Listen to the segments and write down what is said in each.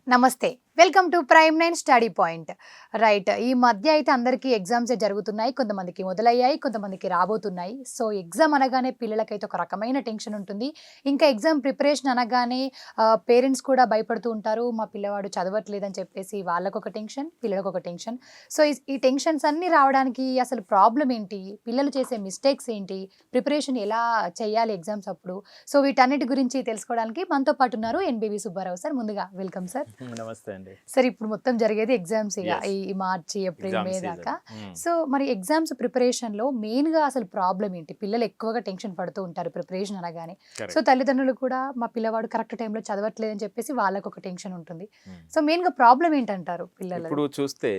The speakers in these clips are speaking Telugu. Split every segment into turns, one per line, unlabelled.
నమస్తే. Welcome to prime 9 study point. Right. ఈ మధ్య అయితే అందరికీ ఎగ్జామ్సే జరుగుతున్నాయి. కొంతమందికి మొదలయ్యాయి, కొంతమందికి రాబోతున్నాయి. సో, ఎగ్జామ్ అనగానే పిల్లలకైతే ఒక రకమైన టెన్షన్ ఉంటుంది. ఇంకా ఎగ్జామ్ ప్రిపరేషన్ అనగానే పేరెంట్స్ కూడా భయపడుతూ ఉంటారు. మా పిల్లవాడు చదవట్లేదని చెప్పేసి వాళ్ళకొక టెన్షన్, పిల్లలకొక టెన్షన్. సో, ఈ టెన్షన్స్ అన్నీ రావడానికి అసలు ప్రాబ్లమ్ ఏంటి? పిల్లలు చేసే మిస్టేక్స్ ఏంటి? ప్రిపరేషన్ ఎలా చేయాలి ఎగ్జామ్స్ అప్పుడు? సో, వీటన్నిటి గురించి తెలుసుకోవడానికి మనతో పాటు ఉన్నారు ఎన్‌బీవీ సుబ్బారావు సార్. ముందుగా వెల్కమ్ సార్.
నమస్తే అండి.
సార్, ఇప్పుడు మొత్తం జరిగేది ఎగ్జామ్స్ ఇక
Yes.
ఈ మార్చి, ఏప్రిల్,
ఎగ్జామ్
మే
సీజన్.
దాకా. సో, మరి ఎగ్జామ్స్ ప్రిపరేషన్‌లో మెయిన్‌గా అసలు ప్రాబ్లమ్ ఏంటి? పిల్లలు ఎక్కువగా టెన్షన్ పడుతూ ఉంటారు ప్రిపరేషన్ అనగానే.
Correct.
సో, తల్లిదండ్రులు కూడా మా పిల్లవాడు కరెక్ట్ టైంలో చదవట్లేదని చెప్పేసి వాళ్ళకొక టెన్షన్ ఉంటుంది.
Hmm.
సో, మెయిన్‌గా ప్రాబ్లమ్ ఏంటంటారు పిల్లలది?
ఇప్పుడు చూస్తే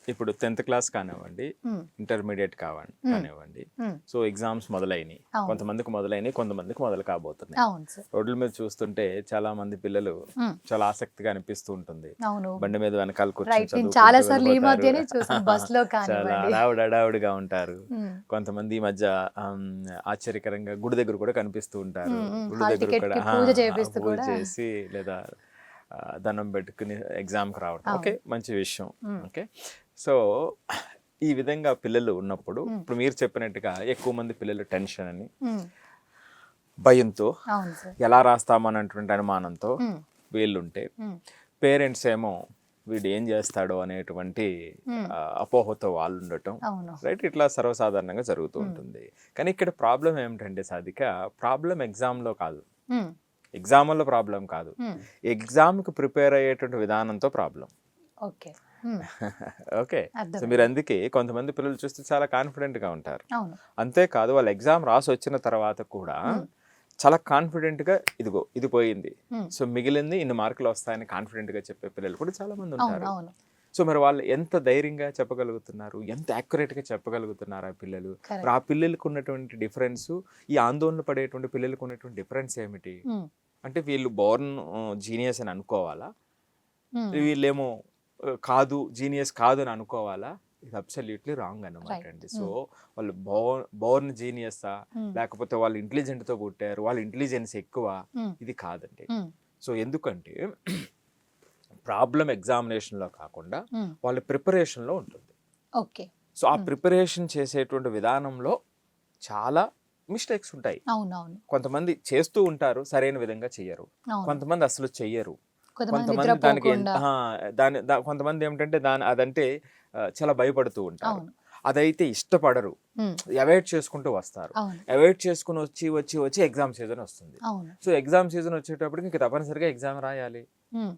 ఇప్పుడు 10th క్లాస్ కానివ్వండి,
హ్మ్.
ఇంటర్మీడియట్ కానివ్వండి,
హ్మ్.
సో ఎగ్జామ్స్ మొదలైనవి.
అవును.
కొంతమందికి మొదలైనవి, కొంతమందికి మొదలు కాబోతున్నాయి.
అవును సార్.
రోడ్ల మీద చూస్తుంటే చాలా మంది పిల్లలు
హ్మ్.
చాలా ఆసక్తిగా అనిపిస్తూ ఉంటుంది.
అవును.
బండి మీద వెనకాల
రైట్.
కూర్చొని
నేను
చదువుకుంటూ
చాలా సార్లు ఈ
వెళ్ళిపోతారు.
మధ్యనే చూసాను బస్‌లో
చాలా
కానివ్వండి.
హడావుడిగా ఉంటారు.
హ్మ్.
కొంతమంది ఈ మధ్య ఆశ్చర్యకరంగా గుడి దగ్గర కూడా కనిపిస్తూ ఉంటారు.
హ్మ్. హ్మ్.
గుడి
హాల్
దగ్గర
టికెట్‌కి
కూడా
పూజ చేపిస్తూ
పూజ
కూడా.
చేసి లేదా దండం పెట్టుకుని ఎగ్జామ్కి రావడం.
అవును.
ఓకే, మంచి విషయం.
హ్మ్.
ఓకే, సో ఈ విధంగా పిల్లలు ఉన్నప్పుడు
హ్మ్.
ఇప్పుడు మీరు చెప్పినట్టుగా ఎక్కువ మంది పిల్లలు టెన్షన్ అని,
హ్మ్.
భయంతో,
అవును సార్.
ఎలా రాస్తామన్నటువంటి అనుమానంతో
హ్మ్.
వీళ్ళుంటే,
హ్మ్.
పేరెంట్స్ ఏమో వీడు ఏం చేస్తాడో అనేటువంటి
హ్మ్.
అపోహతో వాళ్ళు ఉండటం,
అవును.
రైట్, ఇట్లా సర్వసాధారణంగా జరుగుతూ
Hmm.
ఉంటుంది. కానీ ఇక్కడ ప్రాబ్లం ఏమిటంటే సాధిక, ప్రాబ్లం ఎగ్జామ్లో కాదు,
హ్మ్.
ఎగ్జామ్లో ప్రాబ్లం కాదు,
హ్మ్.
ఎగ్జామ్కి ప్రిపేర్ అయ్యేటువంటి విధానంతో ప్రాబ్లం.
ఓకే. హ్మ్.
ఓకే, సో
అర్థమైంది.
మీరు అందుకే కొంతమంది పిల్లలు చూస్తే చాలా కాన్ఫిడెంట్గా ఉంటారు.
అవును.
అంతేకాదు వాళ్ళు ఎగ్జామ్ రాసి వచ్చిన తర్వాత కూడా
హ్మ్.
చాలా కాన్ఫిడెంట్గా ఇదిగో ఇది పోయింది,
హ్మ్.
సో మిగిలింది ఇన్ని మార్కులు వస్తాయని కాన్ఫిడెంట్గా చెప్పే పిల్లలు కూడా చాలా మంది
అవును.
ఉంటారు.
అవును.
సో మరి వాళ్ళు ఎంత ధైర్యంగా చెప్పగలుగుతున్నారు, ఎంత యాక్యురేట్గా చెప్పగలుగుతున్నారు ఆ పిల్లలు? మరి
కరెక్ట్.
ఆ పిల్లలకు ఉన్నటువంటి డిఫరెన్స్, ఈ ఆందోళన పడేటువంటి పిల్లలకు ఉన్నటువంటి డిఫరెన్స్ ఏమిటి?
హ్మ్.
అంటే వీళ్ళు బోర్న్ జీనియస్ అని అనుకోవాలా,
హ్మ్.
వీళ్ళేమో కాదు జీనియస్ కాదు అని అనుకోవాలా? ఇది అబ్సల్యూట్లీ రాంగ్ అనమాట
రైట్.
అండి. సో
హ్మ్.
వాళ్ళు బోర్న్ జీనియస్సా,
హ్మ్.
లేకపోతే వాళ్ళు ఇంటెలిజెంట్తో పుట్టారు, వాళ్ళ ఇంటెలిజెన్స్ ఎక్కువ,
హ్మ్.
ఇది కాదండి.
హ్మ్.
సో ఎందుకంటే ప్రాబ్లం ఎగ్జామినేషన్లో కాకుండా
హ్మ్.
వాళ్ళ ప్రిపరేషన్లో ఉంటుంది.
ఓకే.
సో ఆ
హ్మ్.
ప్రిపరేషన్ చేసేటువంటి విధానంలో చాలా మిస్టేక్స్ ఉంటాయి.
అవునవును.
కొంతమంది చేస్తూ ఉంటారు, సరైన విధంగా చెయ్యరు.
అవును.
కొంతమంది అసలు చెయ్యరు.
కొంతమంది
కొంతమంది దానికి
నిద్రపోకుండా.
కొంతమంది ఏమిటంటే అదంటే చాలా భయపడుతూ ఉంటారు.
అవును.
అదైతే ఇష్టపడరు,
హ్మ్.
అవాయిడ్ చేసుకుంటూ వస్తారు.
అవును.
అవాయిడ్ చేసుకుని వచ్చి ఎగ్జామ్ సీజన్ వస్తుంది.
అవును.
సో ఎగ్జామ్ సీజన్ వచ్చేటప్పటికి ఇంక తప్పనిసరిగా ఎగ్జామ్ రాయాలి,
హ్మ్.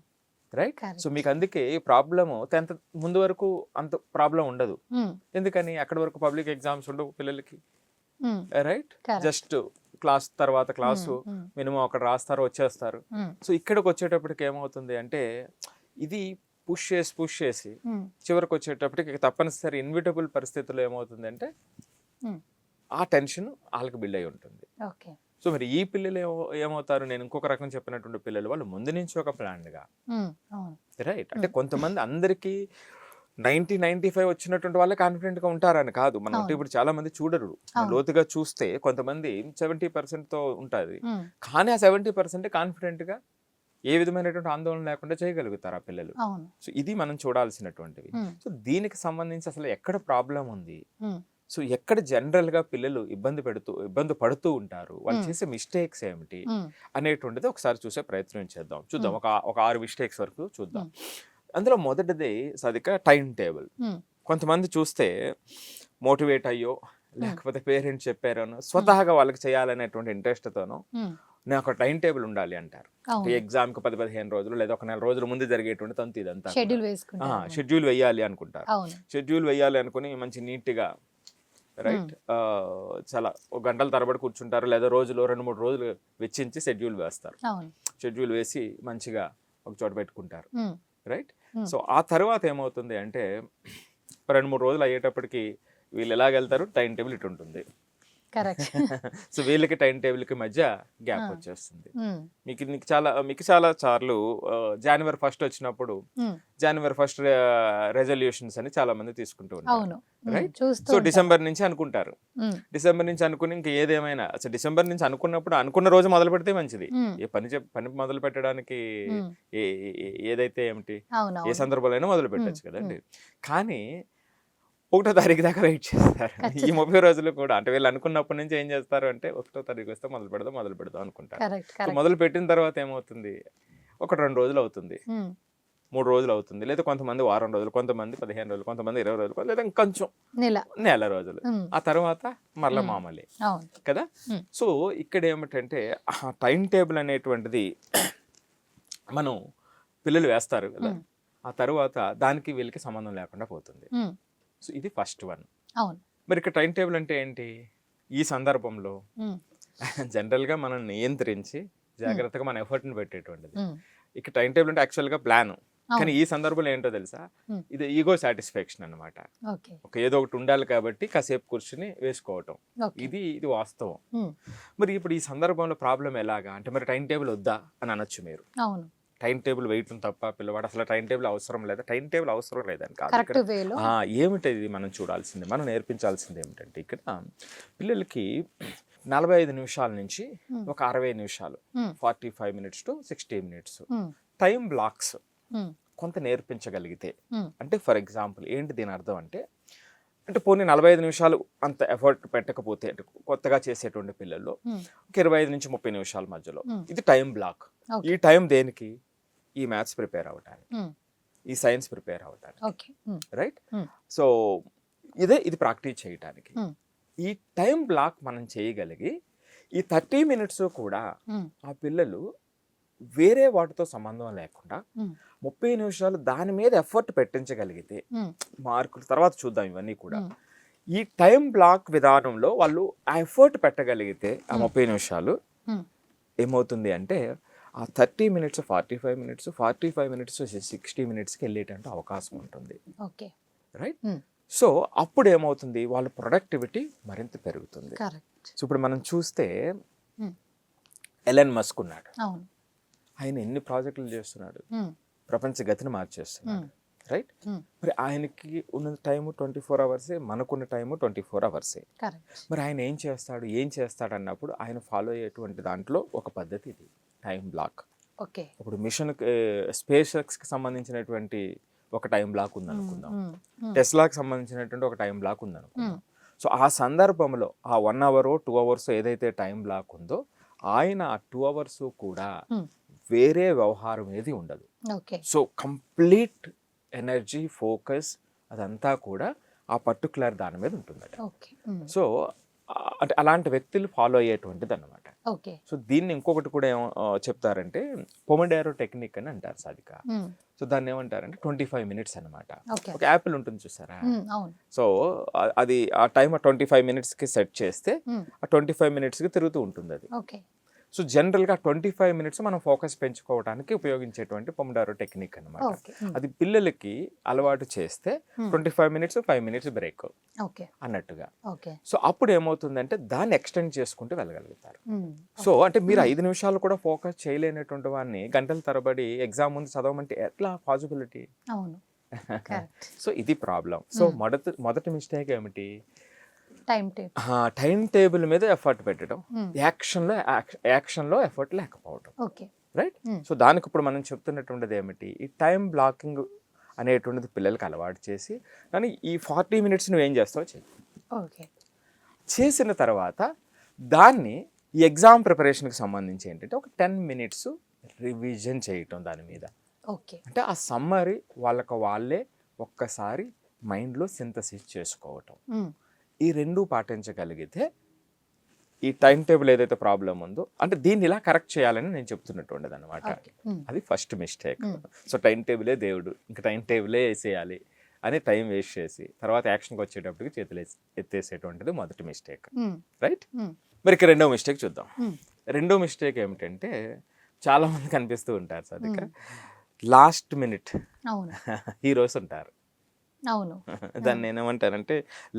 రైట్. So
correct.
మీకు అందుకే ఈ ప్రాబ్లము 10th ముందు వరకు అంత ప్రాబ్లం ఉండదు.
హ్మ్.
ఎందుకని అక్కడి వరకు పబ్లిక్ ఎగ్జామ్స్ ఉండవు పిల్లలకి,
హ్మ్.
రైట్.
కరెక్ట్.
జస్ట్ క్లాస్ తర్వాత
హ్మ్.
క్లాసు
హ్మ్.
మినిమం అక్కడ రాస్తారు, వచ్చేస్తారు.
హ్మ్.
సో ఇక్కడికి వచ్చేటప్పటికి ఏమవుతుంది అంటే ఇది పుష్ చేసి
హ్మ్.
చివరికి వచ్చేటప్పటికి తప్పనిసరి ఇన్విటబుల్ పరిస్థితుల్లో ఏమవుతుంది అంటే
హ్మ్.
ఆ టెన్షన్ వాళ్ళకి బిల్డ్ అయి ఉంటుంది.
ఓకే.
సో మరి ఈ పిల్లలు ఏమవుతారు, నేను ఇంకొక రకం చెప్పినటువంటి పిల్లలు వాళ్ళు ముందు నుంచి ఒక ప్లాన్గా,
హ్మ్. అవును.
రైట్. అంటే
హ్మ్.
కొంతమంది అందరికీ 95 వచ్చినటువంటి వాళ్ళే కాన్ఫిడెంట్గా ఉంటారని కాదు. మనం అంటే
అవును.
ఇప్పుడు చాలా మంది చూడరు, మనం
అవును.
లోతుగా చూస్తే కొంతమంది 70%తో ఉంటుంది,
హ్మ్.
కానీ ఆ 70% కాన్ఫిడెంట్గా ఏ విధమైనటువంటి ఆందోళన లేకుండా చేయగలుగుతారు ఆ పిల్లలు.
అవును.
సో ఇది మనం చూడాల్సినటువంటివి.
హ్మ్.
సో దీనికి సంబంధించి అసలు ఎక్కడ ప్రాబ్లం ఉంది,
హ్మ్.
సో ఎక్కడ జనరల్గా పిల్లలు ఇబ్బంది పడుతూ ఉంటారు, వాళ్ళు
హ్మ్.
చేసే మిస్టేక్స్ ఏమిటి
హ్మ్.
అనేటువంటిది ఒకసారి చూసే ప్రయత్నం చూద్దాం.
హ్మ్.
ఒక 6 మిస్టేక్స్ వరకు చూద్దాం.
హ్మ్.
అందులో మొదటిది సదిక టైం టేబుల్.
హ్మ్.
కొంతమంది చూస్తే మోటివేట్ అయ్యో,
హ్మ్.
లేకపోతే పేరెంట్స్ చెప్పారనో,
హ్మ్.
స్వతహాగా వాళ్ళకి చేయాలనేటువంటి ఇంట్రెస్ట్తోనో
హ్మ్.
నాకు ఒక టైం టేబుల్ ఉండాలి అంటారు. అంటే
అవును.
ఎగ్జామ్కి 10-15 రోజులు లేదా ఒక నెల రోజుల ముందు జరిగేటువంటి తంతు ఇదంతా కూడా.
షెడ్యూల్ వేసుకుంటారు ముందు.
షెడ్యూల్ వేయాలి అనుకుంటారు.
అవును.
షెడ్యూల్ వేయాలి అనుకుని మంచి నీట్గా,
హ్మ్.
రైట్, చాలా ఒక గంటల తరబడి కూర్చుంటారు, లేదా రోజులో 2-3 రోజులు వెచ్చించి షెడ్యూల్ వేస్తారు.
అవును.
షెడ్యూల్ వేసి మంచిగా ఒక చోట పెట్టుకుంటారు,
హ్మ్.
రైట్.
హ్మ్.
సో ఆ తర్వాత ఏమవుతుంది అంటే 2-3 రోజులు అయ్యేటప్పటికి వీళ్ళు ఎలాగెళ్తారు, టైం టేబుల్ ఇటు ఉంటుంది.
కరెక్ట్.
సో వీళ్ళకి టైం టేబుల్కి మధ్య గ్యాప్
ఆ.
వచ్చేస్తుంది.
హ్మ్.
మీకు చాలా సార్లు జనవరి 1 వచ్చినప్పుడు
హ్మ్.
జనవరి 1 రెజల్యూషన్స్ అని చాలా మంది తీసుకుంటూ ఉంటారు,
అవును.
రైట్?
చూస్తూ
సో
ఉంటాం.
డిసెంబర్ నుంచి అనుకుంటారు,
హ్మ్.
డిసెంబర్ నుంచి అనుకుని ఇంకా ఏదేమైనా అసలు డిసెంబర్ నుంచి అనుకున్నప్పుడు అనుకున్న రోజు మొదలు పెడితే మంచిది.
హ్మ్.
ఏ పని మొదలు పెట్టడానికి
హ్మ్.
ఏదైతే ఏమిటి ఏ
అవునవును.
సందర్భంలో అయినా మొదలు పెట్టచ్చు కదండి. కానీ 1వ తారీఖు దాకా వెయిట్ చేస్తారు. ఈ
ఖచ్చితంగా.
30 రోజులు కూడా అంటే వీళ్ళు అనుకున్నప్పటి నుంచి ఏం చేస్తారు అంటే 1వ తారీఖు వస్తే మొదలు పెడదాం అనుకుంటారు.
కరెక్ట్.
So
correct.
మొదలు పెట్టిన తర్వాత ఏమవుతుంది, 1-2 రోజులు అవుతుంది,
హ్మ్.
3 రోజులు అవుతుంది, లేదా కొంతమంది వారం రోజులు, కొంతమంది 15 రోజులు, కొంతమంది 20 రోజులు, లేదా ఇంకొంచెం నెల రోజులు.
హ్మ్.
ఆ తర్వాత మరలా
హ్మ్.
మామూలే
అవును.
కదా.
హ్మ్.
సో ఇక్కడ ఏమిటంటే ఆ టైం టేబుల్ అనేటువంటిది మనం పిల్లలు వేస్తారు కదా,
హ్మ్.
ఆ తర్వాత దానికి వీళ్ళకి సంబంధం లేకుండా పోతుంది.
హ్మ్.
సో ఇది ఫస్ట్ వన్.
అవును.
మరి ఇక్కడ టైం టేబుల్ అంటే ఏంటి? ఈ సందర్భంలో
హ్మ్.
జనరల్గా మనం నియంత్రించి జాగ్రత్తగా మన ఎఫర్ట్ని పెట్టేటువంటిది.
హ్మ్.
ఇక్కడ టైం టేబుల్ అంటే యాక్చువల్గా ప్లాన్, కానీ
అవును.
ఈ సందర్భంలో ఏంటో తెలుసా,
హ్మ్.
ఇది ఈగో సాటిస్ఫాక్షన్ అనమాట.
ఓకే.
ఏదో ఒకటి ఉండాలి కాబట్టి కాసేపు కూర్చుని వేసుకోవటం,
ఓకే.
ఇది వాస్తవం.
హ్మ్.
మరి ఇప్పుడు ఈ సందర్భంలో ప్రాబ్లం ఎలాగా అంటే, మరి టైం టేబుల్ వద్దా అని అనొచ్చు మీరు.
అవును.
టైం టేబుల్ వేయటం తప్ప, పిల్లవాడు అసలు టైం టేబుల్ అవసరం లేదా? టైం టేబుల్ అవసరం లేదని కాదు.
కరెక్ట్
ఇక్కడ
వేలో.
ఏమిటది మనం చూడాల్సింది, మనం నేర్పించాల్సింది ఏమిటంటే, ఇక్కడ పిల్లలకి 45 నిమిషాల నుంచి
హ్మ్.
ఒక 60 నిమిషాలు,
హ్మ్.
45 మినిట్స్ టు 60 మినిట్స్
హ్మ్.
టైం బ్లాక్స్
హ్మ్.
కొంత నేర్పించగలిగితే,
హ్మ్.
అంటే ఫర్ ఎగ్జాంపుల్ ఏంటి దీని అర్థం అంటే, పోనీ 45 నిమిషాలు అంత ఎఫర్ట్ పెట్టకపోతే, అంటే కొత్తగా చేసేటువంటి పిల్లల్లో
హ్మ్.
ఒక 25 నుంచి 30 నిమిషాల మధ్యలో
హ్మ్.
ఇది టైం బ్లాక్.
ఓకే.
ఈ టైం దేనికి? ఈ మ్యాథ్స్ ప్రిపేర్ అవ్వటానికి,
హ్మ్.
ఈ సైన్స్ ప్రిపేర్ అవ్వటానికి,
ఓకే. హ్మ్.
రైట్?
హ్మ్.
సో ఇది ప్రాక్టీస్ చేయటానికి.
హ్మ్.
ఈ టైం బ్లాక్ మనం చేయగలిగి ఈ 30 మినిట్స్ కూడా
హ్మ్.
ఆ పిల్లలు వేరే వాటితో సంబంధం లేకుండా
హ్మ్.
30 నిమిషాలు దాని మీద ఎఫర్ట్ పెట్టించగలిగితే,
హ్మ్.
మార్కులు తర్వాత చూద్దాం ఇవన్నీ కూడా,
హ్మ్.
ఈ టైం బ్లాక్ విధానంలో వాళ్ళు ఆ ఎఫర్ట్ పెట్టగలిగితే ఆ 30 నిమిషాలు
హ్మ్.
ఏమవుతుంది అంటే, ఆ 30 మినిట్స్ 45 మినిట్స్, 45 మినిట్స్ 60 మినిట్స్కి వెళ్ళేటంటే అవకాశం ఉంటుంది,
ఓకే.
రైట్?
హ్మ్.
సో అప్పుడు ఏమవుతుంది, వాళ్ళ ప్రొడక్టివిటీ మరింత పెరుగుతుంది.
కరెక్ట్.
సో ఇప్పుడు మనం చూస్తే
హ్మ్.
ఎలన్ మస్క్ ఉన్నాడు,
అవును.
ఆయన ఎన్ని ప్రాజెక్టులు చేస్తున్నాడు,
హ్మ్.
ప్రపంచ గతిని మార్చేస్తున్నాడు, రైట్?
హ్మ్.
మరి ఆయనకి ఉన్న టైము 24 అవర్సే, మనకున్న టైము 24 అవర్సే.
కరెక్ట్.
మరి ఆయన ఏం చేస్తాడు అన్నప్పుడు ఆయన ఫాలో అయ్యేటువంటి దాంట్లో ఒక పద్ధతి ఇది, టైం బ్లాక్.
ఓకే.
ఇప్పుడు స్పేస్ ఎక్స్కి సంబంధించినటువంటి ఒక టైం బ్లాక్ ఉందనుకుందాం,
హ్మ్. హ్మ్.
టెస్లాకి సంబంధించినటువంటి ఒక టైం బ్లాక్ ఉందనుకుందాం. సో ఆ సందర్భంలో ఆ 1 అవర్ 2 అవర్స్ ఏదైతే టైం బ్లాక్ ఉందో, ఆయన ఆ 2 అవర్స్ కూడా
హ్మ్. వేరే
వ్యవహారం ఏది ఉండదు.
Okay.
So complete energy, focus అదంతా కూడా ఆ పర్టికులర్ దాని మీద ఉంటుందట.
ఓకే. హ్మ్.
సో అంటే అలాంటి వ్యక్తులు ఫాలో అయ్యేటువంటిది అన్నమాట.
ఓకే.
సో దీన్ని ఇంకొకటి కూడా చెప్తారంటే పొమోడోరో టెక్నిక్ అని అంటారు సాధిక.
హ్మ్.
సో దాన్ని ఏమంటారంటే 25 మినిట్స్ అనమాట.
ఓకే.
ఒక యాపిల్ ఉంటుంది చూసారా,
హ్మ్. అవును.
సో అది ఆ టైం 25 మినిట్స్కి సెట్ చేస్తే
హ్మ్.
ఆ 25 మినిట్స్కి తిరుగుతూ ఉంటుంది అది.
ఓకే.
సో జనరల్గా 25 మినిట్స్ మనం ఫోకస్ పెంచుకోవడానికి ఉపయోగించేటువంటి పొమోడోరో టెక్నిక్ అనమాట.
ఓకే. హ్మ్.
అది పిల్లలకి అలవాటు చేస్తే
హ్మ్.
25 మినిట్స్ 5 మినిట్స్ బ్రేక్
ఓకే.
అన్నట్టుగా.
ఓకే.
సో అప్పుడు ఏమవుతుందంటే దాన్ని ఎక్స్టెండ్ చేసుకుంటూ వెళ్ళగలుగుతారు.
హ్మ్.
సో అంటే మీరు 5 నిమిషాలు కూడా ఫోకస్ చేయలేనటువంటి వాడిని గంటల తరబడి ఎగ్జామ్ ముందు చదవమంటే ఎట్లా పాసిబిలిటీ?
అవును. కరెక్ట్.
సో ఇది ప్రాబ్లం. సో మొదటి మిస్టేక్ ఏమిటి?
Time table.
టైం టేబుల్ మీద ఎఫర్ట్ పెట్టడం,
హ్మ్.
యాక్షన్లో ఎఫర్ట్ లేకపోవడం,
ఓకే.
రైట్?
హ్మ్.
సో దానికి ఇప్పుడు మనం చెప్తున్నటువంటిది ఏమిటి, ఈ టైం బ్లాకింగ్ అనేటువంటిది పిల్లలకి అలవాటు చేసి, కానీ ఈ 40 మినిట్స్ నువ్వేం చేస్తావో చెయ్యి.
ఓకే.
చేసిన తర్వాత దాన్ని ఈ ఎగ్జామ్ ప్రిపరేషన్కి సంబంధించి ఏంటంటే ఒక 10 మినిట్స్ రివిజన్ చేయటం దాని మీద.
ఓకే.
అంటే ఆ సమ్మరీ వాళ్ళే ఒక్కసారి మైండ్లో సింథసిస్ చేసుకోవటం.
హ్మ్.
ఈ రెండు పాటించగలిగితే ఈ టైం టేబుల్ ఏదైతే ప్రాబ్లం ఉందో, అంటే దీన్ని ఇలా కరెక్ట్ చేయాలని నేను చెప్తున్నటువంటిది అనమాట.
ఓకే. హ్మ్.
అది ఫస్ట్ మిస్టేక్.
హ్మ్.
సో టైం టేబులే దేవుడు, ఇంకా టైం టేబులే వేసేయాలి అని టైం వేస్ట్ చేసి తర్వాత యాక్షన్కి వచ్చేటప్పటికి చేతులు ఎత్తేసేటువంటిది మొదటి మిస్టేక్,
హ్మ్.
రైట్?
హ్మ్.
మరి ఇక రెండో మిస్టేక్ చూద్దాం.
హ్మ్.
రెండో మిస్టేక్ ఏమిటంటే చాలా మంది కనిపిస్తూ ఉంటారు సాధిక, లాస్ట్ మినిట్
అవును.
హీరోస్ ఉంటారు.
అవును.
దాన్ని నేనేమంటానంటే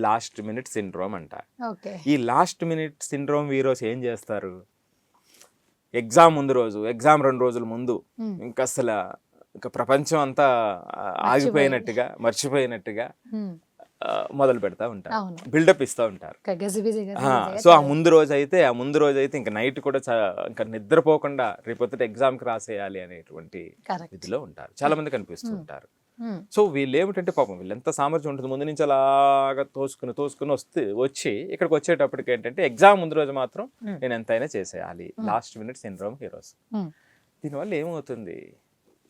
లాస్ట్ మినిట్ సిండ్రోమ్ అంట.
ఓకే.
ఈ లాస్ట్ మినిట్ సిండ్రోమ్ వీరోస్ ఏం చేస్తారు, ఎగ్జామ్ ముందు రోజు, ఎగ్జామ్ 2 రోజుల ముందు
హ్మ్.
ఇంకా అసలు ఇంకా ప్రపంచం అంతా ఆగిపోయినట్టుగా, మర్చిపోయినట్టుగా
హ్మ్.
మొదలు పెడతా ఉంటారు,
అవును.
బిల్డప్ ఇస్తూ ఉంటారు.
గజిబిజిగా
సో ఆ ముందు రోజు అయితే ఇంకా నైట్ కూడా ఇంకా నిద్రపోకుండా రేపొద్దుట ఎగ్జామ్కి రాసేయాలి అనేటువంటి
కరెక్ట్.
ఇదిలో ఉంటారు, చాలా మంది కనిపిస్తూ ఉంటారు.
హ్మ్.
సో వీళ్ళు ఏమిటంటే పాపం వీళ్ళు ఎంత సామర్థ్యం ఉంటుంది, ముందు నుంచి అలాగా తోసుకుని వచ్చి ఇక్కడికి వచ్చేటప్పటికి ఏంటంటే ఎగ్జామ్ ముందు రోజు మాత్రం నేను ఎంతైనా చేసేయాలి, లాస్ట్ మినిట్ సిండ్రోమ్ హీరోస్. దీనివల్ల ఏమవుతుంది,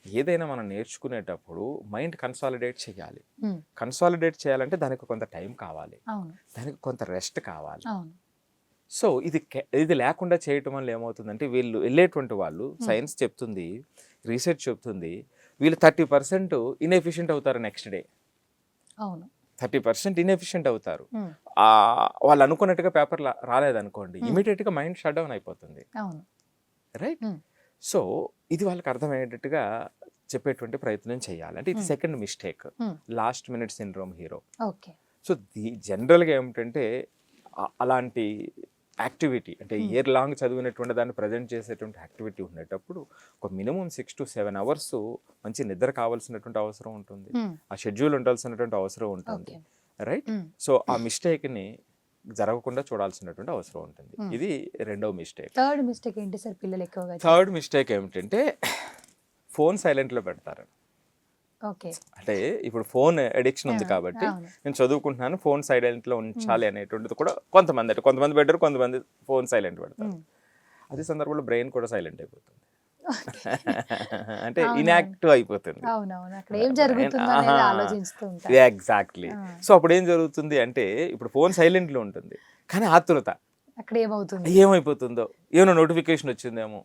ఏదైనా మనం నేర్చుకునేటప్పుడు మైండ్ కన్సాలిడేట్ చేయాలి. కన్సాలిడేట్ చేయాలంటే దానికి కొంత టైం కావాలి, దానికి కొంత రెస్ట్ కావాలి. సో ఇది లేకుండా చేయటం వల్ల ఏమవుతుందంటే వీళ్ళు వెళ్ళేటువంటి వాళ్ళు, సైన్స్ చెప్తుంది, రీసెర్చ్ చెప్తుంది, వీళ్ళు 30% ఇన్ఎఫిషియెంట్ అవుతారు నెక్స్ట్ డే. 30% ఇన్ఎఫిషియెంట్ అవుతారు. వాళ్ళు అనుకున్నట్టుగా పేపర్ రాలేదనుకోండి, ఇమీడియట్గా మైండ్ షట్ డౌన్ అయిపోతుంది. రైట్. సో ఇది వాళ్ళకి అర్థమయ్యేటట్టుగా చెప్పేటువంటి ప్రయత్నం చేయాలి. అంటే ఇది second mistake, last minute syndrome hero. So జనరల్గా ఏమిటంటే అలాంటి యాక్టివిటీ అంటే ఇయర్ లాంగ్ చదివినటువంటి దాన్ని ప్రజెంట్ చేసేటువంటి యాక్టివిటీ ఉండేటప్పుడు ఒక మినిమం 6 to 7 hours మంచి నిద్ర కావాల్సినటువంటి అవసరం ఉంటుంది, ఆ షెడ్యూల్ ఉండాల్సినటువంటి అవసరం ఉంటుంది. రైట్. సో ఆ మిస్టేక్ని జరగకుండా చూడాల్సినటువంటి అవసరం ఉంటుంది. ఇది రెండవ మిస్టేక్.
థర్డ్ మిస్టేక్ ఏంటి సార్ పిల్లలు ఎక్కువగా?
థర్డ్ మిస్టేక్ ఏమిటంటే ఫోన్ సైలెంట్లో పెడతారు. అంటే ఇప్పుడు ఫోన్ అడిక్షన్ ఉంది కాబట్టి నేను చదువుకుంటున్నాను, ఫోన్ సైలెంట్లో ఉంచాలి అనేటువంటిది కూడా కొంతమంది పెట్టారు, కొంతమంది ఫోన్ సైలెంట్ పెడతారు. అదే సందర్భంలో బ్రెయిన్ కూడా సైలెంట్ అయిపోతుంది, అంటే ఇన్యాక్టివ్ అయిపోతుంది. ఎగ్జాక్ట్లీ. సో అప్పుడు ఏం జరుగుతుంది అంటే ఇప్పుడు ఫోన్ సైలెంట్లో ఉంటుంది కానీ ఆతురత, ఏమైపోతుందో, ఏమైనా నోటిఫికేషన్ వచ్చిందేమో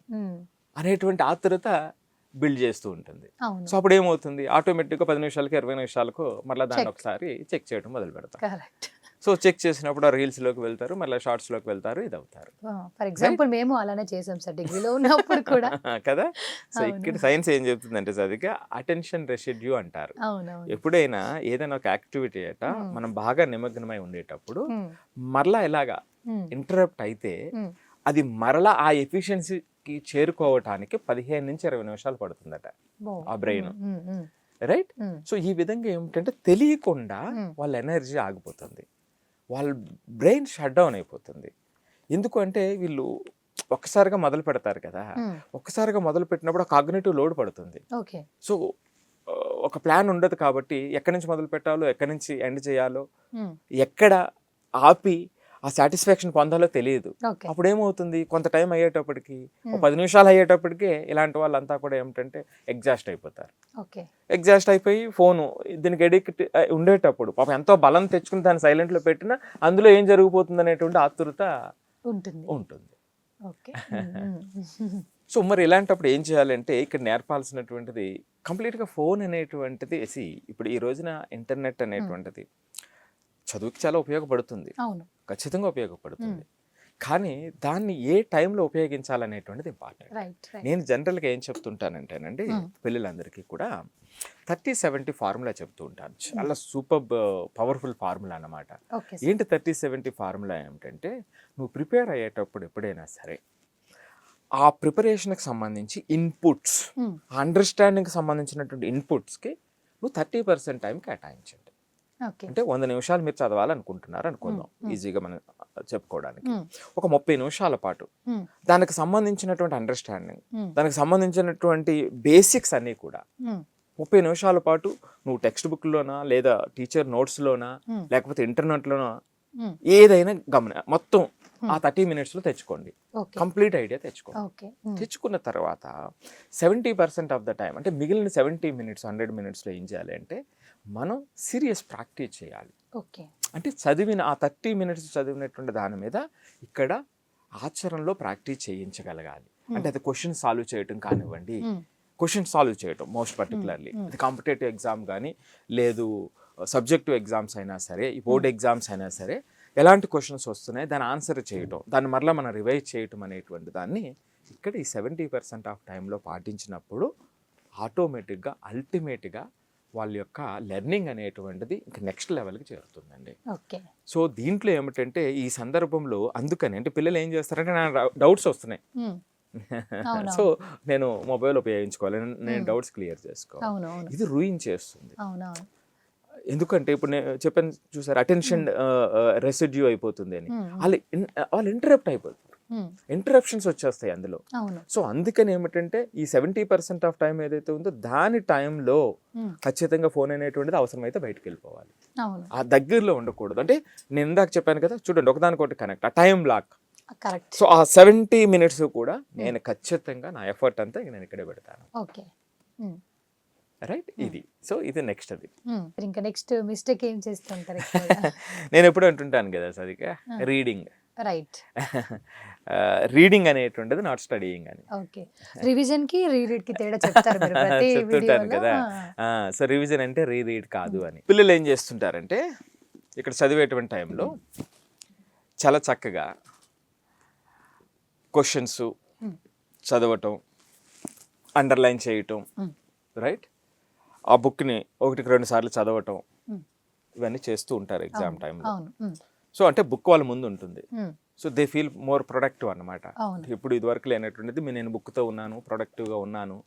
అనేటువంటి ఆతురత బిల్డ్ చేస్తూ ఉంటుంది. సో అప్పుడు ఏమవుతుంది, ఆటోమేటిక్గా 10 నిమిషాలకి 20 నిమిషాలకు మళ్ళీ దాన్ని ఒకసారి చెక్ చేయడం మొదలు పెడతారు. సో చెక్ చేసినప్పుడు ఆ రీల్స్లోకి వెళ్తారు, మళ్ళీ షార్ట్స్లోకి వెళ్తారు, ఇది అవుతారు.
ఫర్ ఎగ్జాంపుల్ మేము అలానే చేసాం సార్ డిగ్రీలో ఉన్నప్పుడు కూడా
కదా. సో ఇక్కడ సైన్స్ ఏం చెప్తుందంటే సరిగ్గా అటెన్షన్ రెసిడ్యూ అంటారు. ఎప్పుడైనా ఏదైనా ఒక యాక్టివిటీ అట మనం బాగా నిమగ్నమై ఉండేటప్పుడు మరలా ఇలాగా ఇంటరప్ట్ అయితే అది మరలా ఆ ఎఫిషియన్సీకి చేరుకోవటానికి 15 నుంచి 20 నిమిషాలు పడుతుందట ఆ బ్రెయిన్. రైట్. సో ఈ విధంగా ఏమిటంటే తెలియకుండా వాళ్ళ ఎనర్జీ ఆగిపోతుంది, వాళ్ళ బ్రెయిన్ షట్ డౌన్ అయిపోతుంది. ఎందుకు అంటే వీళ్ళు ఒక్కసారిగా మొదలు పెడతారు కదా, ఒక్కసారిగా మొదలు పెట్టినప్పుడు ఆ కాగ్నిటివ్ లోడ్ పడుతుంది. సో ఒక ప్లాన్ ఉండదు కాబట్టి ఎక్కడి నుంచి మొదలు పెట్టాలో, ఎక్కడి నుంచి ఎండ్ చేయాలో, ఎక్కడ ఆపి ఆ సాటిస్ఫాక్షన్ పొందాలో తెలియదు. అప్పుడు ఏమవుతుంది, కొంత టైం అయ్యేటప్పటికి 10 నిమిషాలు అయ్యేటప్పటికే ఇలాంటి వాళ్ళంతా కూడా ఏమిటంటే ఎగ్జాస్ట్ అయిపోతారు. ఎగ్జాస్ట్ అయిపోయి ఫోను దీనికి ఎడిక్ట్ ఉండేటప్పుడు పాపం ఎంతో బలం తెచ్చుకుని దాన్ని సైలెంట్లో పెట్టినా అందులో ఏం జరిగిపోతుంది అనేటువంటి ఆతురత ఉంటుంది. సో మరి ఇలాంటప్పుడు ఏం చేయాలంటే ఇక్కడ నేర్పాల్సినటువంటిది కంప్లీట్గా ఫోన్ అనేటువంటిది ఇప్పుడు ఈ రోజున ఇంటర్నెట్ అనేటువంటిది చదువుకి చాలా ఉపయోగపడుతుంది, ఖచ్చితంగా ఉపయోగపడుతుంది. కానీ దాన్ని ఏ టైంలో ఉపయోగించాలనేటువంటిది ఇంపార్టెంట్. నేను జనరల్గా ఏం చెప్తుంటానంటేనండి పిల్లలందరికీ కూడా 30-70 ఫార్ములా చెప్తూ ఉంటాను. చాలా సూపర్ పవర్ఫుల్ ఫార్ములా అన్నమాట. ఏంటి 30-70 ఫార్ములా ఏమిటంటే, నువ్వు ప్రిపేర్ అయ్యేటప్పుడు ఎప్పుడైనా సరే ఆ ప్రిపరేషన్కి సంబంధించి ఇన్పుట్స్, అండర్స్టాండింగ్కి సంబంధించినటువంటి ఇన్పుట్స్కి నువ్వు 30% టైం కేటాయించండి. అంటే 100 నిమిషాలు మీరు చదవాలనుకుంటున్నారు అనుకుందాం, ఈజీగా మనం చెప్పుకోవడానికి. ఒక 30 నిమిషాల పాటు దానికి సంబంధించినటువంటి అండర్స్టాండింగ్, దానికి సంబంధించినటువంటి బేసిక్స్ అన్నీ కూడా 30 నిమిషాల పాటు నువ్వు టెక్స్ట్ బుక్లోనా లేదా టీచర్ నోట్స్లోనా లేకపోతే ఇంటర్నెట్లోనా ఏదైనా మొత్తం ఆ 30 minutesలో తెచ్చుకోండి, కంప్లీట్ ఐడియా తెచ్చుకోండి. తెచ్చుకున్న తర్వాత 70% ఆఫ్ ద టైం అంటే మిగిలిన 70 minutes 100 minutesలో ఏం చేయాలి అంటే మనం సీరియస్ ప్రాక్టీస్ చేయాలి. అంటే చదివిన ఆ 30 minutes చదివినటువంటి దాని మీద ఇక్కడ ఆచరణలో ప్రాక్టీస్ చేయించగలగాలి. అంటే అది క్వశ్చన్ సాల్వ్ చేయటం కానివ్వండి, క్వశ్చన్ సాల్వ్ చేయటం మోస్ట్ పర్టికులర్లీ అది కాంపిటేటివ్ ఎగ్జామ్ కానీ లేదు సబ్జెక్టివ్ ఎగ్జామ్స్ అయినా సరే, ఈ బోర్డ్ ఎగ్జామ్స్ అయినా సరే, ఎలాంటి క్వశ్చన్స్ వస్తున్నాయి దాన్ని ఆన్సర్ చేయటం, దాన్ని మరలా మనం రివైజ్ చేయటం అనేటువంటి దాన్ని ఇక్కడ ఈ 70% ఆఫ్ టైంలో పాటించినప్పుడు ఆటోమేటిక్గా అల్టిమేట్గా వాళ్ళ యొక్క లెర్నింగ్ అనేటువంటిది ఇంకా నెక్స్ట్ లెవెల్కి చేరుతుందండి.
ఓకే.
సో దీంట్లో ఏమిటంటే ఈ సందర్భంలో అందుకని అంటే పిల్లలు ఏం చేస్తారంటే నా డౌట్స్ వస్తున్నాయి, సో నేను మొబైల్ ఉపయోగించుకోవాలి, నేను డౌట్స్ క్లియర్ చేసుకోవాలి, ఇది రూయిన్ చేస్తుంది. ఎందుకంటే ఇప్పుడు నేను చెప్పాను చూసారు, అటెన్షన్ రెసిడ్యూ అయిపోతుంది అని, వాళ్ళు ఇంటరప్ట్ అయిపోతారు, ఇంటరప్షన్స్ వచ్చేస్తాయి అందులో. సో అందుకని ఏమిటంటే ఈ 70% ఆఫ్ టైం ఏదైతే ఉందో దాని టైంలో ఖచ్చితంగా ఫోన్ అనేటువంటిది అవసరమైతే బయటకు వెళ్ళిపోవాలి, ఆ దగ్గరలో ఉండకూడదు. అంటే నేను ఇందాక చెప్పాను కదా, చూడండి ఒకదానికొకటి కనెక్ట్, ఆ టైం బ్లాక్. సో ఆ 70 minutes కూడా నేను ఖచ్చితంగా నా ఎఫర్ట్ అంతా నేను ఇక్కడే పెడతాను. రైట్, ఇది సో ఇది నెక్స్ట్. అది
ఇంకా నెక్స్ట్ మిస్టేక్ ఏం చేస్తుంటారు?
నేను ఎప్పుడు అంటుంటాను కదా సరిగా, రీడింగ్.
రైట్,
రీడింగ్ అనేటువంటిది నాట్ స్టడీయింగ్ అని.
ఓకే, రివిజన్ కి రీరీడ్ కి తేడా చెప్తారు మీరు ప్రతి
చెప్తుంటాను కదా. సో రివిజన్ అంటే రీరీడ్ కాదు అని. పిల్లలు ఏం చేస్తుంటారంటే ఇక్కడ చదివేటువంటి టైంలో చాలా చక్కగా క్వశ్చన్స్ చదవటం, అండర్లైన్ చేయటం, రైట్, ఆ బుక్ని 1-2 సార్లు చదవటం, ఇవన్నీ చేస్తూ ఉంటారు ఎగ్జామ్ టైంలో. సో అంటే బుక్ వాళ్ళ ముందు ఉంటుంది, so they feel more productive అన్నమాట. ఇప్పుడు ఇదివరకు లేనటువంటిది నేను బుక్తో ఉన్నాను, ప్రొడక్టివ్గా ఉన్నాను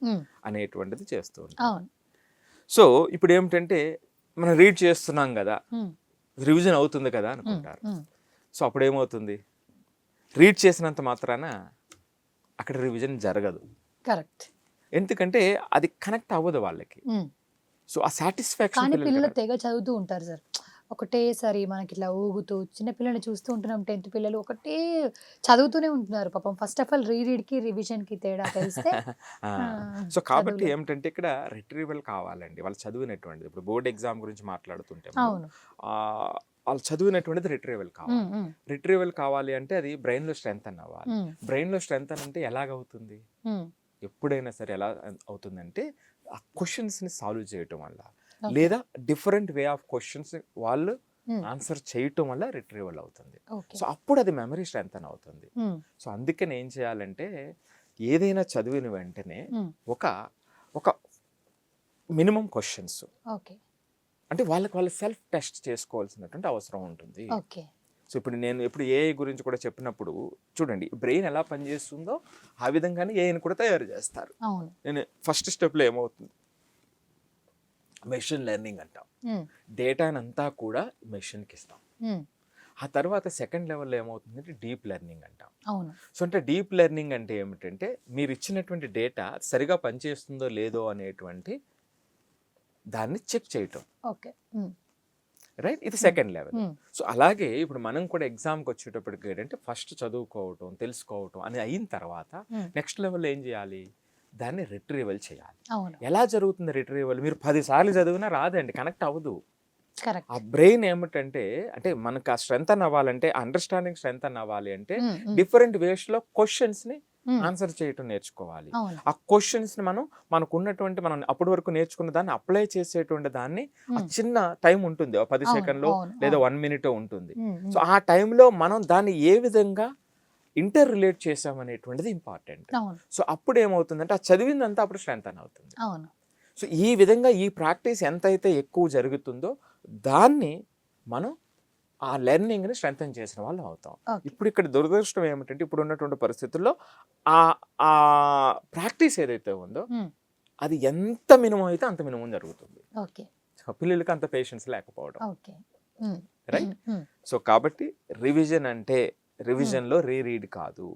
అనేటువంటిది చేస్తూ ఉంటాను. సో ఇప్పుడు ఏమిటంటే మనం రీడ్ చేస్తున్నాం కదా, రివిజన్ అవుతుంది కదా అనుకుంటారు. సో అప్పుడు ఏమవుతుంది, రీడ్ చేసినంత మాత్రాన అక్కడ రివిజన్ జరగదు.
కరెక్ట్,
ఎందుకంటే అది కనెక్ట్ అవ్వదు వాళ్ళకి. సో ఆ సాటిస్ఫాక్షన్.
కానీ పిల్లలు తెగ చదువుతూ ఉంటారు సార్, ఒకటేసారి మనకి ఇట్లా ఊగుతూ. చిన్న పిల్లల్ని చూస్తూ ఉంటున్నాం, 10th పిల్లలు ఒకటే చదువుతూనే ఉంటున్నారు పాపం. ఫస్ట్ ఆఫ్ ఆల్ రీరీడ్ కి రివిజన్ కి తేడా తెలిస్తే.
సో కాబట్టి ఏమిటంటే ఇక్కడ రిట్రీవల్ కావాలండి, వాళ్ళు చదివినటువంటిది. ఇప్పుడు బోర్డ్ ఎగ్జామ్ గురించి మాట్లాడుతుంటే వాళ్ళు చదివినటువంటిది రిట్రీవల్ కావాలి. రిట్రీవల్ కావాలి అంటే అది బ్రెయిన్ లో స్ట్రెంత్ అవ్వాలి. బ్రెయిన్ లో స్ట్రెంత్ అంటే ఎలాగవుతుంది, ఎప్పుడైనా సరే ఎలా అవుతుందంటే ఆ క్వశ్చన్స్ని సాల్వ్ చేయటం వల్ల, లేదా డిఫరెంట్ వే ఆఫ్ క్వశ్చన్స్ వాళ్ళు ఆన్సర్ చేయటం వల్ల రిట్రీవల్ అవుతుంది. సో అప్పుడు అది మెమరీ స్ట్రెంత్ అని అవుతుంది. సో అందుకని ఏం చేయాలంటే ఏదైనా చదివిన వెంటనే ఒక మినిమం క్వశ్చన్స్ అంటే వాళ్ళు సెల్ఫ్ టెస్ట్ చేసుకోవాల్సినటువంటి అవసరం ఉంటుంది. సో ఇప్పుడు నేను ఏఐ గురించి కూడా చెప్పినప్పుడు చూడండి, బ్రెయిన్ ఎలా పనిచేస్తుందో ఆ విధంగానే ఏఐని కూడా తయారు చేస్తారు. నేను ఫస్ట్ స్టెప్లో ఏమవుతుంది, మెషిన్ లెర్నింగ్ అంటాం, డేటాని అంతా కూడా మెషిన్కి ఇస్తాం. ఆ తర్వాత సెకండ్ లెవెల్లో ఏమవుతుందంటే డీప్ లెర్నింగ్ అంటాం. సో అంటే డీప్ లెర్నింగ్ అంటే ఏమిటంటే మీరు ఇచ్చినటువంటి డేటా సరిగా పనిచేస్తుందో లేదో అనేటువంటి దాన్ని చెక్ చేయటం. రైట్, ఇది సెకండ్ లెవెల్. సో అలాగే ఇప్పుడు మనం కూడా ఎగ్జామ్కి వచ్చేటప్పటికి ఏంటంటే ఫస్ట్ చదువుకోవటం, తెలుసుకోవటం అని అయిన తర్వాత నెక్స్ట్ లెవెల్లో ఏం చేయాలి, దాన్ని రిట్రీవల్ చేయాలి. ఎలా జరుగుతుంది రిట్రీవల్? మీరు 10 సార్లు చదివినా రాదండి, కనెక్ట్ అవ్వదు. ఆ బ్రెయిన్ ఏమిటంటే అంటే మనకు ఆ స్ట్రెంత్ అని అవ్వాలంటే, అండర్స్టాండింగ్ స్ట్రెంత్ అని అవ్వాలి అంటే డిఫరెంట్ వేస్లో క్వశ్చన్స్ని ఆన్సర్ చేయటం నేర్చుకోవాలి. ఆ క్వశ్చన్స్ ని మనకు ఉన్నటువంటి మనం అప్పటి వరకు నేర్చుకున్న దాన్ని అప్లై చేసేటువంటి దాన్ని ఆ చిన్న టైం ఉంటుంది, 10 సెకండ్లో లేదా 1 minute ఉంటుంది. సో ఆ టైంలో మనం దాన్ని ఏ విధంగా ఇంటర్ రిలేట్ చేసామనేటువంటిది ఇంపార్టెంట్. సో అప్పుడు ఏమవుతుందంటే ఆ చదివిందంతా అప్పుడు స్ట్రెంత్ అని అవుతుంది. సో ఈ విధంగా ఈ ప్రాక్టీస్ ఎంతైతే ఎక్కువ జరుగుతుందో దాన్ని మనం ఆ లెర్నింగ్ని స్ట్రెంథన్ చేసిన వాళ్ళు అవుతాం. ఇప్పుడు ఇక్కడ దురదృష్టం ఏమిటంటే ఇప్పుడు ఉన్నటువంటి పరిస్థితుల్లో ఆ ప్రాక్టీస్ ఏదైతే ఉందో అది ఎంత మినిమం అయితే అంత మినిమం జరుగుతుంది. పిల్లలకి అంత పేషెన్స్ లేకపోవడం. రైట్, సో కాబట్టి రివిజన్ అంటే రివిజన్లో రీరీడ్ కాదు.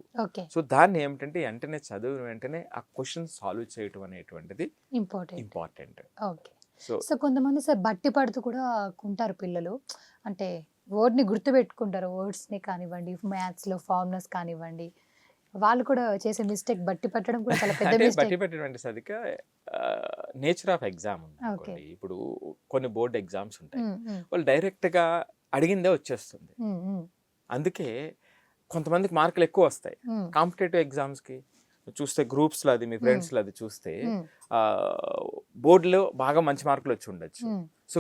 సో దాన్ని ఏమిటంటే వెంటనే చదివిన వెంటనే ఆ క్వశ్చన్ సాల్వ్ చేయటం అనేటువంటిది ఇంపార్టెంట్.
సో కొంతమంది సార్ బట్టి పడుతూ కూడా ఉంటారు పిల్లలు, అంటే వర్డ్ని గుర్తుపెట్టుకుంటారు, వర్డ్స్ని కానివ్వండి, మ్యాథ్స్లో ఫార్ములాస్ కానివ్వండి, వాళ్ళు కూడా చేసే మిస్టేక్ బట్టి పట్టడం కూడా చాలా పెద్ద మిస్టేక్.
బట్టి పెట్టడం సరిగ్గా నేచర్ ఆఫ్ ఎగ్జామ్ ఉంది. ఇప్పుడు కొన్ని బోర్డ్ ఎగ్జామ్స్ ఉంటాయి, వాళ్ళు డైరెక్ట్గా అడిగిందే వచ్చేస్తుంది. అందుకే కొంతమందికి మార్కులు ఎక్కువ వస్తాయి. కాంపిటేటివ్ ఎగ్జామ్స్కి చూస్తే గ్రూప్స్లో అది మీ ఫ్రెండ్స్లో అది చూస్తే బోర్డులో బాగా మంచి మార్కులు వచ్చి ఉండొచ్చు, సో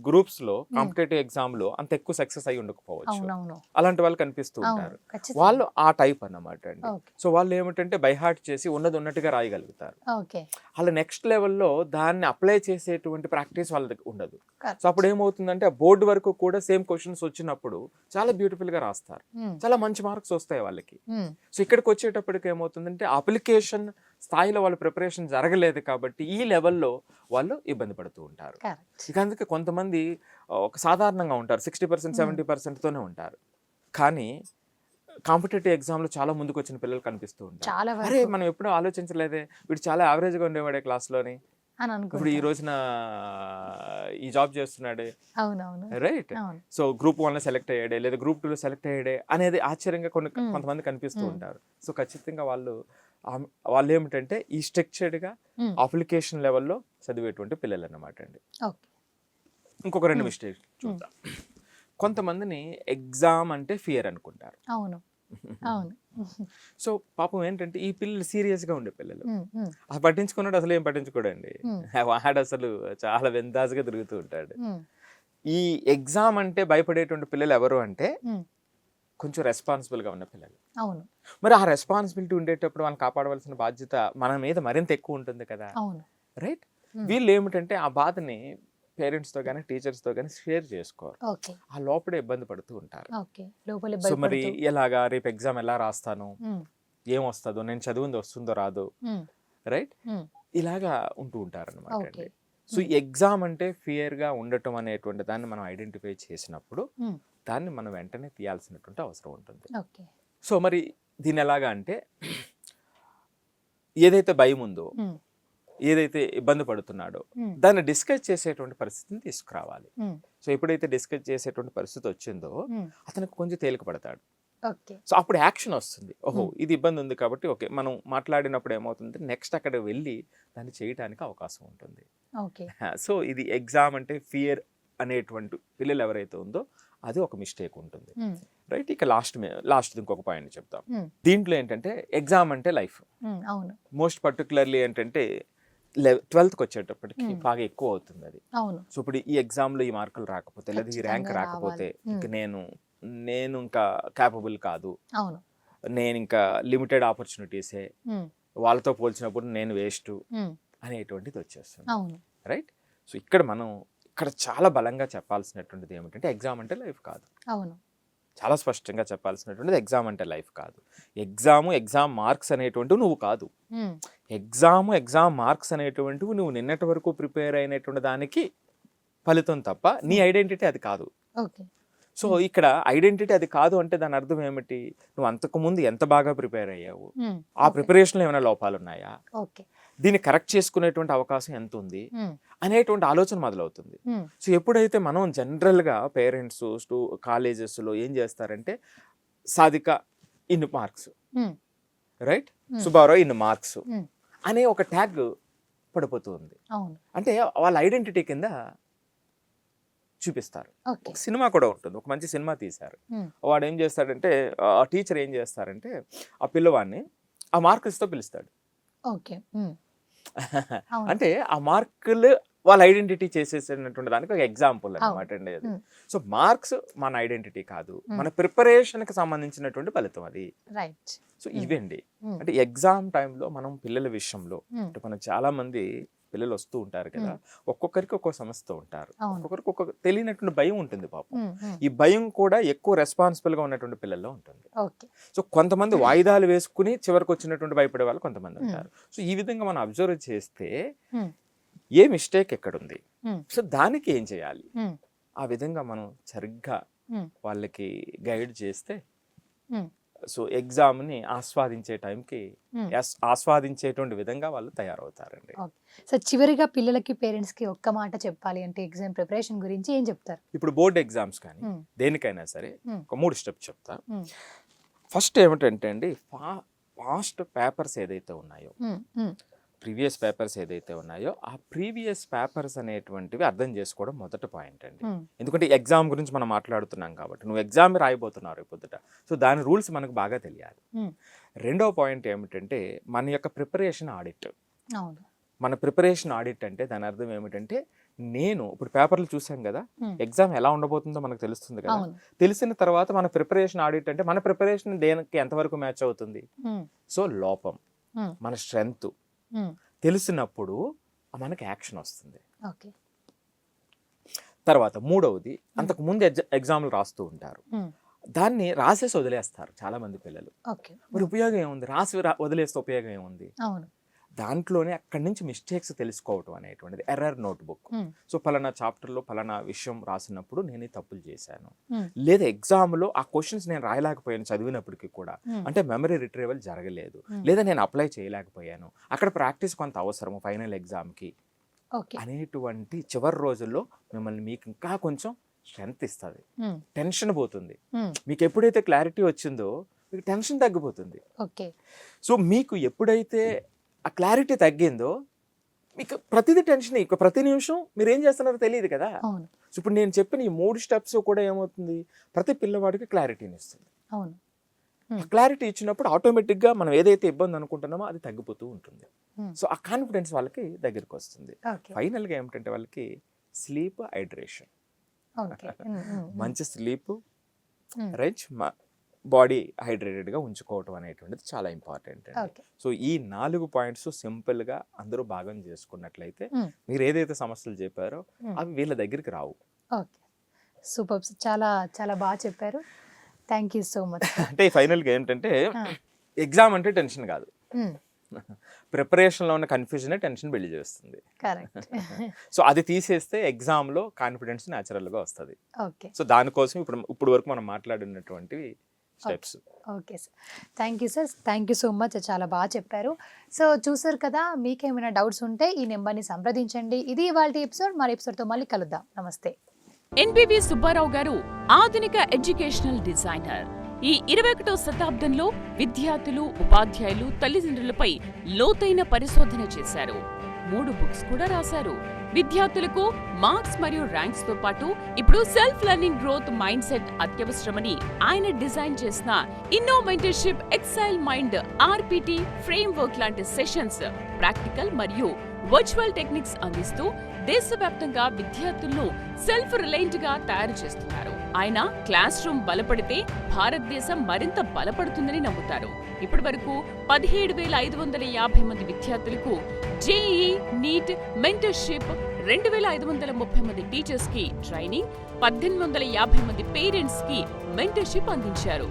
గ్రూప్స్ లో కాంపిటేటివ్ ఎగ్జామ్ లో అంత ఎక్కువ సక్సెస్ అయి ఉండకపోవచ్చు.
అవునవును.
అలాంటి వాళ్ళు కనిపిస్తూ
అవును.
ఉంటారు.
ఖచ్చితంగా.
వాళ్ళు ఆ టైప్ అన్నమాట అండి.
ఓకే.
సో వాళ్ళు ఏమిటంటే బై హార్ట్ చేసి ఉన్నది ఉన్నట్టుగా రాయగలుగుతారు.
ఓకే.
అలా నెక్స్ట్ లెవెల్లో దాన్ని అప్లై చేసేటువంటి ప్రాక్టీస్ వాళ్ళకి ఉండదు.
కరెక్ట్.
సో అప్పుడు ఏమవుతుందంటే ఆ బోర్డు వరకు కూడా సేమ్ క్వశ్చన్స్ వచ్చినప్పుడు చాలా బ్యూటిఫుల్ గా రాస్తారు, చాలా మంచి మార్క్స్ వస్తాయి వాళ్ళకి. సో ఇక్కడికి వచ్చేటప్పటికి ఏమవుతుందంటే అప్లికేషన్ స్థాయిలో వాళ్ళ ప్రిపరేషన్ జరగలేదు కాబట్టి ఈ లెవెల్లో వాళ్ళు ఇబ్బంది పడుతూ ఉంటారు.
కరెక్ట్.
ఇక అందుకే కొంతమంది ఒక సాధారణంగా ఉంటారు, 60% 70%తోనే ఉంటారు. కానీ కాంపిటేటివ్ ఎగ్జామ్లో చాలా ముందుకు వచ్చిన పిల్లలు కనిపిస్తూ ఉంటారు.
చాలా
అరే
వరకు
మనం ఎప్పుడూ ఆలోచించలేదే, వీడు చాలా యావరేజ్గా ఉండేవాడే క్లాస్లోని,
అని
ఇప్పుడు ఈ
అనుకుంటా.
రోజున ఈ జాబ్ చేస్తున్నాడే,
అవునవును.
రైట్?
అవును.
సో గ్రూప్ 1లో సెలెక్ట్ అయ్యాడే లేదా గ్రూప్ 2లో సెలెక్ట్ అయ్యాడే అనేది ఆశ్చర్యంగా కొంతమంది కనిపిస్తూ ఉంటారు. సో ఖచ్చితంగా వాళ్ళు ఏమిటంటే ఈ స్ట్రక్చర్డ్గా అప్లికేషన్ లెవెల్లో చదివేటువంటి పిల్లలు అన్నమాట అండి.
ఓకే.
ఇంకొక 2 మిస్టేక్స్ చూద్దాం. కొంతమందిని ఎగ్జామ్ అంటే ఫియర్ అనుకుంటారు.
అవును. అవును.
సో పాపం ఏంటంటే ఈ పిల్లలు సీరియస్గా ఉండే పిల్లలు, అది పట్టించుకున్నాడు అసలు ఏం పట్టించుకోడండి. వాడు అసలు చాలా వెందాజుగా తిరుగుతూ ఉంటాడు. ఈ ఎగ్జామ్ అంటే భయపడేటువంటి పిల్లలు ఎవరు అంటే కొంచెం రెస్పాన్సిబుల్గా ఉన్న పిల్లలు.
అవును.
మరి ఆ రెస్పాన్సిబిలిటీ ఉండేటప్పుడు మనం కాపాడవలసిన బాధ్యత మన మీద మరింత ఎక్కువ ఉంటుంది కదా,
అవును.
రైట్? వీళ్ళు ఏమిటంటే ఆ బాధని పేరెంట్స్తో కానీ టీచర్స్తో కానీ షేర్ చేసుకోరు.
ఓకే.
ఆ లోపలే ఇబ్బంది పడుతూ ఉంటారు.
ఓకే. లోపల
సో మరి
భయపడుతూ.
ఎలాగా, రేపు ఎగ్జామ్ ఎలా రాస్తాను, ఏం వస్తుందో, నేను చదివింది వస్తుందో రాదో, రైట్? ఇలాగా ఉంటూ ఉంటారు అనమాట
ఓకే.
అండి. సో ఈ ఎగ్జామ్ అంటే ఫియర్గా ఉండటం అనేటువంటి దాన్ని మనం ఐడెంటిఫై చేసినప్పుడు దాన్ని మనం వెంటనే తీయాల్సినటువంటి అవసరం ఉంటుంది.
ఓకే.
సో మరి దీన్ని ఎలాగా అంటే ఏదైతే భయం ఉందో, ఏదైతే ఇబ్బంది పడుతున్నాడో దాన్ని డిస్కస్ చేసేటువంటి పరిస్థితిని తీసుకురావాలి. సో ఎప్పుడైతే డిస్కస్ చేసేటువంటి పరిస్థితి వచ్చిందో అతనికి కొంచెం తేలిక పడతాడు.
ఓకే.
సో అప్పుడు యాక్షన్ వస్తుంది. ఓహో ఇది ఇబ్బంది ఉంది కాబట్టి ఓకే, మనం మాట్లాడినప్పుడు ఏమవుతుంది, నెక్స్ట్ అక్కడ వెళ్ళి దాన్ని చేయడానికి అవకాశం ఉంటుంది.
ఓకే.
సో ఇది ఎగ్జామ్ అంటే ఫియర్ అనేటువంటి పిల్లలు ఎవరైతే ఉందో అది ఒక మిస్టేక్ ఉంటుంది, రైట్? ఇక లాస్ట్ ఇంకొక పాయింట్ చెప్తాం. దీంట్లో ఏంటంటే ఎగ్జామ్ అంటే లైఫ్.
అవును.
మోస్ట్ పర్టికులర్లీ ఏంటంటే 12th వచ్చేటప్పటికి బాగా ఎక్కువ అవుతుంది అది.
అవును.
సో ఇప్పుడు ఈ ఎగ్జామ్లో ఈ మార్కులు రాకపోతే లేదా ఈ ర్యాంక్ రాకపోతే ఇంక నేను ఇంకా క్యాపబుల్ కాదు,
అవును,
నేను ఇంకా లిమిటెడ్ ఆపర్చునిటీసే, వాళ్ళతో పోల్చినప్పుడు నేను వేస్ట్ అనేటువంటిది వచ్చేస్తుంది,
అవును,
రైట్? సో ఇక్కడ చాలా బలంగా చెప్పాల్సినటువంటిది ఏమిటంటే ఎగ్జామ్ అంటే లైఫ్ కాదు.
అవును.
చాలా స్పష్టంగా చెప్పాల్సినటువంటిది ఎగ్జామ్ అంటే లైఫ్ కాదు. ఎగ్జామ్ మార్క్స్ అనేటువంటివి నువ్వు కాదు. ఎగ్జామ్ మార్క్స్ అనేటువంటివి నువ్వు నిన్నటి వరకు ప్రిపేర్ అయినటువంటి దానికి ఫలితం తప్ప నీ ఐడెంటిటీ అది కాదు.
ఓకే.
సో ఇక్కడ ఐడెంటిటీ అది కాదు అంటే దాని అర్థం ఏమిటి, నువ్వు అంతకుముందు ఎంత బాగా ప్రిపేర్ అయ్యావు, ఆ ప్రిపరేషన్లో ఏమైనా లోపాలు ఉన్నాయా,
ఓకే,
దీన్ని కరెక్ట్ చేసుకునేటువంటి అవకాశం ఎంత ఉంది అనేటువంటి ఆలోచన మొదలవుతుంది. సో ఎప్పుడైతే మనం జనరల్గా పేరెంట్స్ కాలేజెస్లో ఏం చేస్తారంటే సాధిక ఇన్ని మార్క్స్, రైట్, సుబ్బారావు ఇన్ని మార్క్స్ అనే ఒక ట్యాగ్ పడిపోతుంది. అంటే వాళ్ళ ఐడెంటిటీ కింద చూపిస్తారు. ఒక సినిమా కూడా ఉంటుంది, ఒక మంచి సినిమా తీశారు. వాడు ఏం చేస్తాడంటే ఆ టీచర్ ఏం చేస్తారంటే ఆ పిల్లవాడిని ఆ మార్కులతో పిలుస్తాడు. అంటే ఆ మార్కులు వాళ్ళ ఐడెంటిటీ చేసేసినటువంటి దానికి ఒక ఎగ్జాంపుల్ అనమాట అండి అది. సో మార్క్స్ మన ఐడెంటిటీ కాదు, మన ప్రిపరేషన్ కి సంబంధించినటువంటి ఫలితం అది. సో ఇవండి అంటే ఎగ్జామ్ టైంలో మనం పిల్లల విషయంలో అంటే మనం చాలా మంది పిల్లలు వస్తూ ఉంటారు కదా, ఒక్కొక్కరికి ఒక్కొక్క సమస్యతో ఉంటారు, ఒక్కొక్కరికి ఒక్కొక్క తెలియనటువంటి భయం ఉంటుంది పాపం. ఈ భయం కూడా ఎక్కువ రెస్పాన్సిబుల్ గా ఉన్నటువంటి పిల్లల్లో ఉంటుంది. సో కొంతమంది వాయిదాలు వేసుకుని చివరికి వచ్చినటువంటి భయపడే వాళ్ళు కొంతమంది ఉంటారు. సో ఈ విధంగా మనం అబ్జర్వ్ చేస్తే ఏ మిస్టేక్ ఎక్కడుంది, సో దానికి ఏం చేయాలి, ఆ విధంగా మనం సరిగ్గా వాళ్ళకి గైడ్ చేస్తే సో ఎగ్జామ్ని ఆస్వాదించే టైంకి ఆస్వాదించేటువంటి విధంగా వాళ్ళు తయారవుతారండి.
సో చివరిగా పిల్లలకి పేరెంట్స్కి ఒక్క మాట చెప్పాలి అంటే ఎగ్జామ్ ప్రిపరేషన్ గురించి ఏం చెప్తారు?
ఇప్పుడు బోర్డ్ ఎగ్జామ్స్ కానీ దేనికైనా సరే ఒక 3 స్టెప్స్ చెప్తా. ఫస్ట్ ఏమిటంటే అండి, ఫాస్ట్ పేపర్స్ ఏదైతే ఉన్నాయో, ప్రీవియస్ పేపర్స్ ఏదైతే ఉన్నాయో ఆ ప్రీవియస్ పేపర్స్ అనేటువంటివి అర్థం చేసుకోవడం మొదటి పాయింట్ అండి. ఎందుకంటే ఎగ్జామ్ గురించి మనం మాట్లాడుతున్నాం కాబట్టి నువ్వు ఎగ్జామ్ రాయబోతున్నావు రేపు పొద్దుట, సో దాని రూల్స్ మనకు బాగా తెలియాలి. రెండో పాయింట్ ఏమిటంటే మన యొక్క ప్రిపరేషన్ ఆడిట్. మన ప్రిపరేషన్ ఆడిట్ అంటే దాని అర్థం ఏమిటంటే నేను ఇప్పుడు పేపర్లు చూసాం కదా, ఎగ్జామ్ ఎలా ఉండబోతుందో మనకు తెలుస్తుంది కదా. తెలిసిన తర్వాత మన ప్రిపరేషన్ ఆడిట్ అంటే మన ప్రిపరేషన్ దేనికి ఎంతవరకు మ్యాచ్ అవుతుంది. సో లోపం, మన స్ట్రెంగ్త్ తెలిసినప్పుడు మనకి యాక్షన్ వస్తుంది. తర్వాత మూడవది, అంతకు ముందు ఎగ్జామ్లు రాస్తూ ఉంటారు, దాన్ని రాసేసి వదిలేస్తారు చాలా మంది పిల్లలు. మరి ఉపయోగం ఏముంది, రాసి వదిలేస్తే ఉపయోగం ఏముంది. దాంట్లోనే అక్కడి నుంచి మిస్టేక్స్ తెలుసుకోవటం అనేటువంటిది ఎర్రర్ నోట్బుక్. సో పలానా చాప్టర్లో పలానా విషయం రాసినప్పుడు నేను తప్పులు చేశాను, లేదా ఎగ్జామ్లో ఆ క్వశ్చన్స్ నేను రాయలేకపోయాను చదివినప్పటికీ కూడా, అంటే మెమరీ రిట్రీవల్ జరగలేదు, లేదా నేను అప్లై చేయలేకపోయాను, అక్కడ ప్రాక్టీస్ కొంత అవసరము ఫైనల్ ఎగ్జామ్కి అనేటువంటి చివరి రోజుల్లో మిమ్మల్ని మీకు ఇంకా కొంచెం స్ట్రెంత్ ఇస్తుంది, టెన్షన్ పోతుంది. మీకు ఎప్పుడైతే క్లారిటీ వచ్చిందో మీకు టెన్షన్ తగ్గిపోతుంది. సో మీకు ఎప్పుడైతే ఆ క్లారిటీ తగ్గిందో మీకు ప్రతిదీ టెన్షన్, ఇక ప్రతి నిమిషం మీరు ఏం చేస్తున్నారో తెలియదు కదా. సో ఇప్పుడు నేను చెప్పిన ఈ 3 స్టెప్స్ కూడా ఏమవుతుంది, ప్రతి పిల్లవాడికి క్లారిటీని ఇస్తుంది. క్లారిటీ ఇచ్చినప్పుడు ఆటోమేటిక్గా మనం ఏదైతే ఇబ్బంది అనుకుంటున్నామో అది తగ్గిపోతూ ఉంటుంది. సో ఆ కాన్ఫిడెన్స్ వాళ్ళకి దగ్గరికి వస్తుంది. ఫైనల్గా ఏమిటంటే వాళ్ళకి స్లీప్, హైడ్రేషన్, మంచి స్లీప్, రైట్, బాడీ హైడ్రేటెడ్గా ఉంచుకోవటం అనేటువంటిది చాలా ఇంపార్టెంట్ అండి. సో ఈ 4 పాయింట్స్ సింపుల్గా అందరూ భాగం చేసుకున్నట్లయితే మీరు ఏదైతే సమస్యలు చెప్పారో అవి వీళ్ళ దగ్గరికి రావు.
సూపర్, చాలా చాలా బాగా చెప్పారు. Thank you so much.
అంటే ఫైనల్గా ఏంటంటే ఎగ్జామ్ అంటే టెన్షన్ కాదు, ప్రిపరేషన్లో ఉన్న కన్ఫ్యూజనే టెన్షన్ బిల్డ్ చేస్తుంది. సో అది తీసేస్తే ఎగ్జామ్లో కాన్ఫిడెన్స్ న్యాచురల్గా వస్తుంది. సో దానికోసం ఇప్పుడు వరకు మనం మాట్లాడినటువంటివి steps.
Okay sir, thank you sir, thank you so much, చాలా బాగా చెప్పారు. సో చూసారు కదా, మీకేమైనా డౌట్స్ ఉంటే ఈ నెంబర్ని సంప్రదించండి. ఇది ఇవాల్టి ఎపిసోడ్, మరి ఎపిసోడ్తో మళ్ళీ కలుద్దాం. నమస్తే.
ఎన్బివి సుబ్బారావు గారు ఆధునిక ఎడ్యుకేషనల్ డిజైనర్. ఈ 21వ శతాబ్దంలో విద్యార్థులు, ఉపాధ్యాయులు, తల్లిదండ్రులపై లోతైన పరిశోధన చేశారు. 3 బుక్స్ కూడా రాశారు. విద్యార్థులకు మార్క్స్ మరియు ర్యాంక్స్ తో పాటు ఇప్పుడు self learning growth mind set అత్యవసరమని ఆయన డిజైన్ చేసిన ఇన్నోమెంటర్షిప్, ఎక్సైల్ మైండ్, ఆర్పిటి ఫ్రేమ్వర్క్ లాంటి సెషన్స్, ప్రాక్టికల్ మరియు వర్చువల్ టెక్నిక్స్ అందిస్తూ దేశవ్యాప్తంగా విద్యార్థులను సెల్ఫ్ రిలయంట్ గా తయారు చేస్తున్నారు. ఆయన క్లాస్ రూమ్ బలపడితే భారతదేశం మరింత బలపడుతుందని నమ్ముతారు. ఇప్పటి వరకు 17,550 మంది విద్యార్థులకు జేఈఈ, నీట్, మెంటర్షిప్, 2,530 మంది టీచర్స్ కి ట్రైనింగ్, 1,850 మంది పేరెంట్స్ కి మెంటర్షిప్ అందించారు.